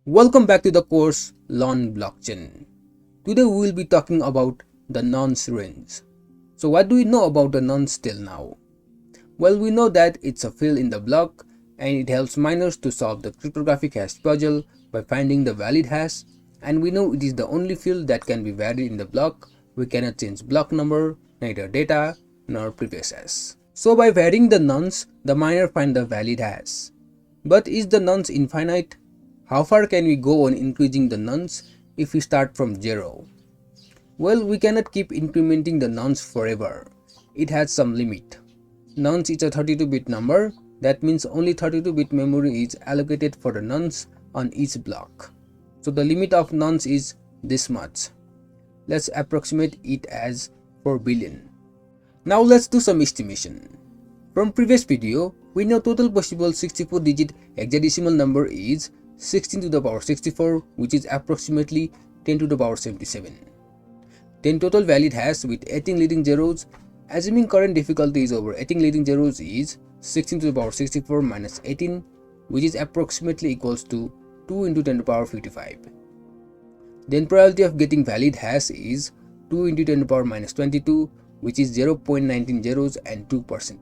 Welcome back to the course Learn Blockchain. Today we will be talking about the nonce range. So what do we know about the nonce till now? Well, we know that it's a field in the block and it helps miners to solve the cryptographic hash puzzle by finding the valid hash, and we know it is the only field that can be varied in the block. We cannot change block number, neither data nor previous hash. So by varying the nonce, the miner finds the valid hash. But is the nonce infinite? How far can we go on increasing the nonce if we start from 0? Well, we cannot keep incrementing the nonce forever. It has some limit. Nonce is a 32-bit number. That means only 32-bit memory is allocated for the nonce on each block. So the limit of nonce is this much. Let's approximate it as 4 billion. Now let's do some estimation. From previous video, we know total possible 64-digit hexadecimal number is 16 to the power 64, which is approximately 10 to the power 77. Then total valid hash with 18 leading zeros, assuming current difficulty is over 18 leading zeros, is 16 to the power 64 minus 18, which is approximately equals to 2 into 10 to the power 55. Then probability of getting valid hash is 2 into 10 to the power minus 22, which is 0.19 zeros and 2%.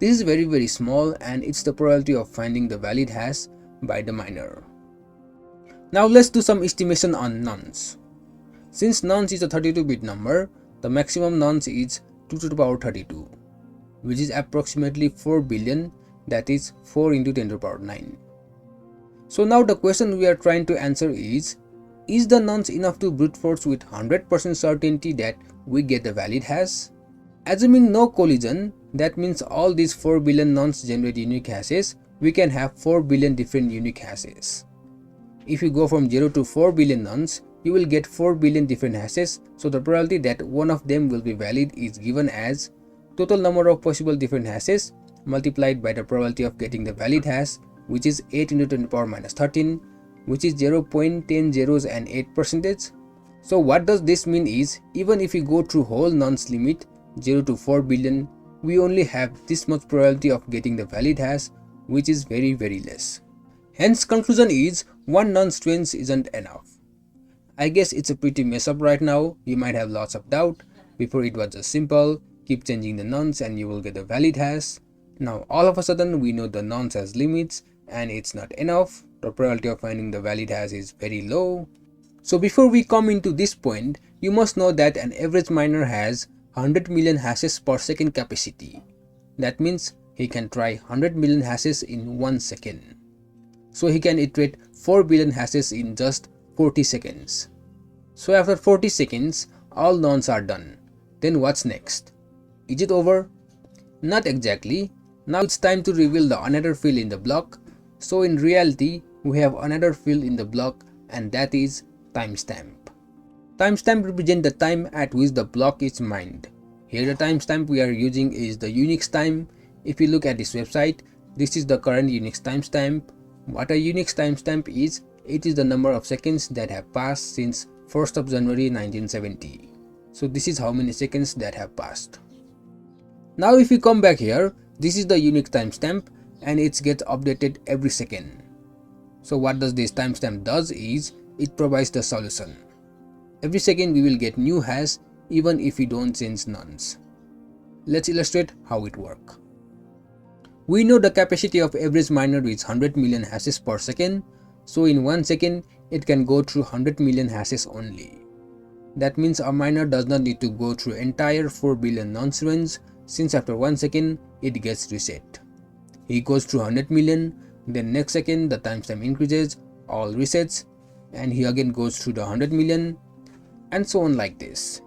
This is very small, and it's the probability of finding the valid hash by the miner. Now let's do some estimation on nonce. Since nonce is a 32-bit number, the maximum nonce is 2 to the power 32, which is approximately 4 billion, that is 4 into 10 to the power 9. So now the question we are trying to answer is the nonce enough to brute force with 100% certainty that we get the valid hash? Assuming no collision, that means all these 4 billion nonce generate unique hashes. We can have 4 billion different unique hashes. If you go from 0 to 4 billion nonce, you will get 4 billion different hashes. So the probability that one of them will be valid is given as total number of possible different hashes multiplied by the probability of getting the valid hash, which is 8 into 10 to the power minus 13, which is 0.10 zeros and 8%. So what does this mean is, even if we go through whole nonce limit 0 to 4 billion, we only have this much probability of getting the valid hash, which is very less. Hence conclusion is one nonce range isn't enough. I guess it's a pretty mess up right now. You might have lots of doubt. Before it was just simple, keep changing the nonce and you will get the valid hash. Now all of a sudden we know the nonce has limits and it's not enough. The probability of finding the valid hash is very low. So before we come into this point, you must know that an average miner has 100 million hashes per second capacity. That means he can try 100 million hashes in 1 second. So he can iterate 4 billion hashes in just 40 seconds. So after 40 seconds, all nonce are done. Then what's next? Is it over? Not exactly. Now it's time to reveal the another field in the block. So in reality, we have another field in the block, and that is timestamp. Timestamp represents the time at which the block is mined. Here the timestamp we are using is the Unix time. If you look at this website, this is the current Unix timestamp. What a Unix timestamp is, it is the number of seconds that have passed since 1st of January 1970. So this is how many seconds that have passed. Now if we come back here, this is the Unix timestamp and it gets updated every second. So what does this timestamp does is, it provides the solution. Every second we will get new hash even if we don't change nonce. Let's illustrate how it works. We know the capacity of average miner is 100 million hashes per second, so in 1 second it can go through 100 million hashes only. That means a miner does not need to go through entire 4 billion nonce range, since after 1 second it gets reset. He goes through 100 million, then next second the timestamp increases, all resets, and he again goes through the 100 million, and so on like this.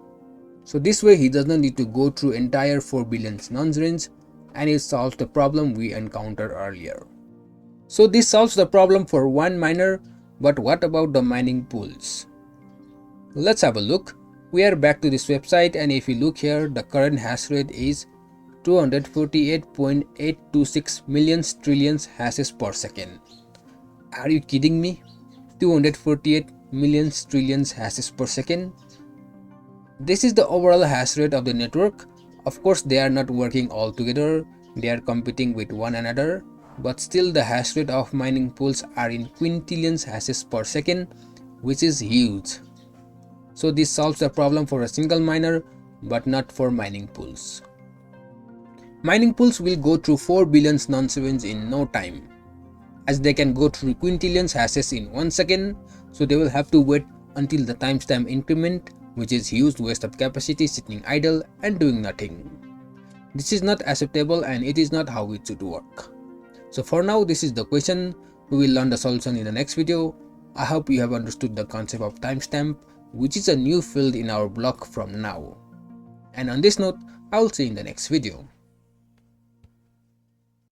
So this way he does not need to go through entire 4 billion nonce range, and it solves the problem we encountered earlier. So this solves the problem for one miner, but what about the mining pools? Let's have a look. We are back to this website, and if you look here, the current hash rate is 248.826 million trillions hashes per second. Are you kidding me? 248 million trillions hashes per second? This is the overall hash rate of the network. Of course, they are not working all together. They are competing with one another. but still the hash rate of mining pools are in quintillions hashes per second, which is huge. So this solves the problem for a single miner, but not for mining pools. Mining pools will go through 4 billion nonce events in no time, as they can go through quintillions hashes in 1 second, so they will have to wait until the timestamp increment, which is huge waste of capacity sitting idle and doing nothing. This is not acceptable and it is not how it should work. So for now, this is the question. We will learn the solution in the next video. I hope you have understood the concept of timestamp, which is a new field in our block from now. And on this note, I will see you in the next video.